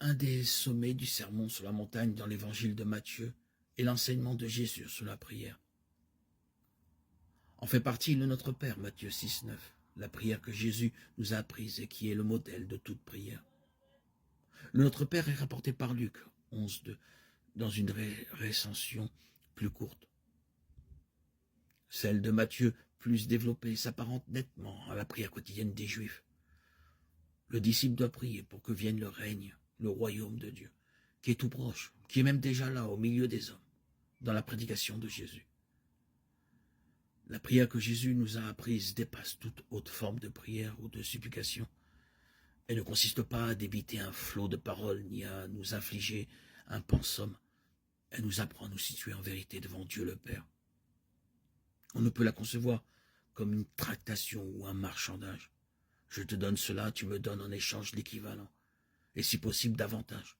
Un des sommets du sermon sur la montagne dans l'évangile de Matthieu est l'enseignement de Jésus sur la prière. En fait partie le Notre Père, Matthieu 6, 9, la prière que Jésus nous a apprise et qui est le modèle de toute prière. Le Notre Père est rapporté par Luc 11, 2, dans une recension plus courte. Celle de Matthieu, plus développée, s'apparente nettement à la prière quotidienne des Juifs. Le disciple doit prier pour que vienne le règne, le royaume de Dieu, qui est tout proche, qui est même déjà là, au milieu des hommes, dans la prédication de Jésus. La prière que Jésus nous a apprise dépasse toute autre forme de prière ou de supplication. Elle ne consiste pas à débiter un flot de paroles, ni à nous infliger un pensum. Elle nous apprend à nous situer en vérité devant Dieu le Père. On ne peut la concevoir comme une tractation ou un marchandage. Je te donne cela, tu me donnes en échange l'équivalent, et si possible davantage.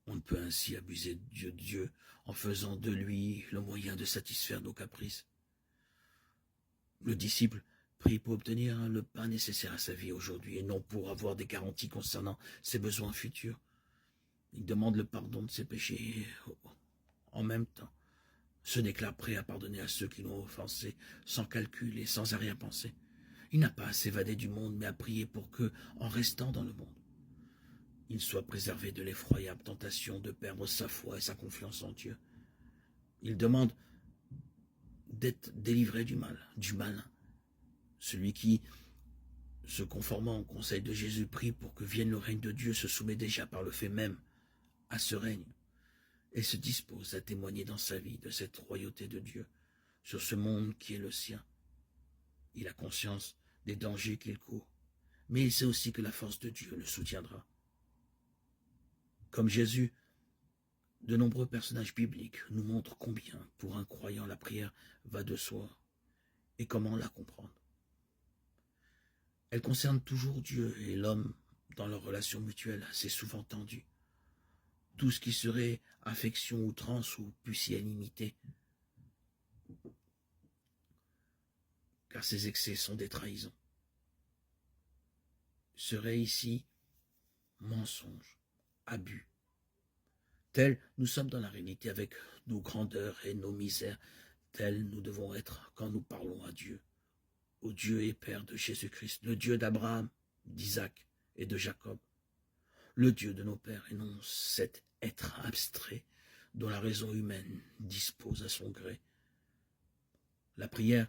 On ne peut ainsi abuser de Dieu en faisant de lui le moyen de satisfaire nos caprices. Le disciple prie pour obtenir le pain nécessaire à sa vie aujourd'hui et non pour avoir des garanties concernant ses besoins futurs. Il demande le pardon de ses péchés en même temps. Se déclare prêt à pardonner à ceux qui l'ont offensé sans calcul et sans arrière-pensée. Il n'a pas à s'évader du monde mais à prier pour que, en restant dans le monde, il soit préservé de l'effroyable tentation de perdre sa foi et sa confiance en Dieu. Il demande d'être délivré du malin. Celui qui, se conformant au conseil de Jésus, prie pour que vienne le règne de Dieu, se soumet déjà par le fait même à ce règne et se dispose à témoigner dans sa vie de cette royauté de Dieu sur ce monde qui est le sien. Il a conscience des dangers qu'il court, mais il sait aussi que la force de Dieu le soutiendra. Comme Jésus, de nombreux personnages bibliques nous montrent combien, pour un croyant, la prière va de soi et comment la comprendre. Elle concerne toujours Dieu et l'homme dans leur relation mutuelle assez souvent tendue. Tout ce qui serait affection, outrance ou pusillanimité, car ces excès sont des trahisons, serait ici mensonge, abus. Tels nous sommes dans la réalité avec nos grandeurs et nos misères, tels nous devons être quand nous parlons à Dieu, au Dieu et Père de Jésus-Christ, le Dieu d'Abraham, d'Isaac et de Jacob, le Dieu de nos pères et non cet être abstrait dont la raison humaine dispose à son gré. La prière,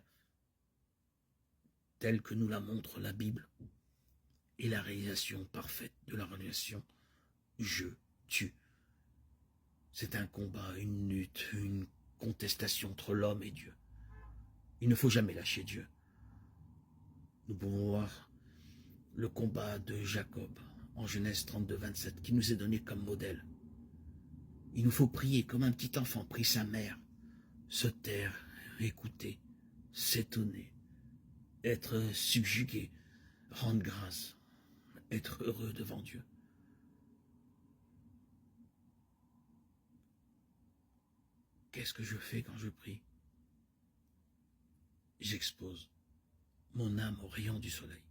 telle que nous la montre la Bible, est la réalisation parfaite de la relation je-tu. C'est un combat, une lutte, une contestation entre l'homme et Dieu. Il ne faut jamais lâcher Dieu. Nous pouvons voir le combat de Jacob en Genèse 32, 27, qui nous est donné comme modèle. Il nous faut prier comme un petit enfant prie sa mère, se taire, écouter, s'étonner, être subjugué, rendre grâce, être heureux devant Dieu. Qu'est-ce que je fais quand je prie? J'expose mon âme aux rayons du soleil.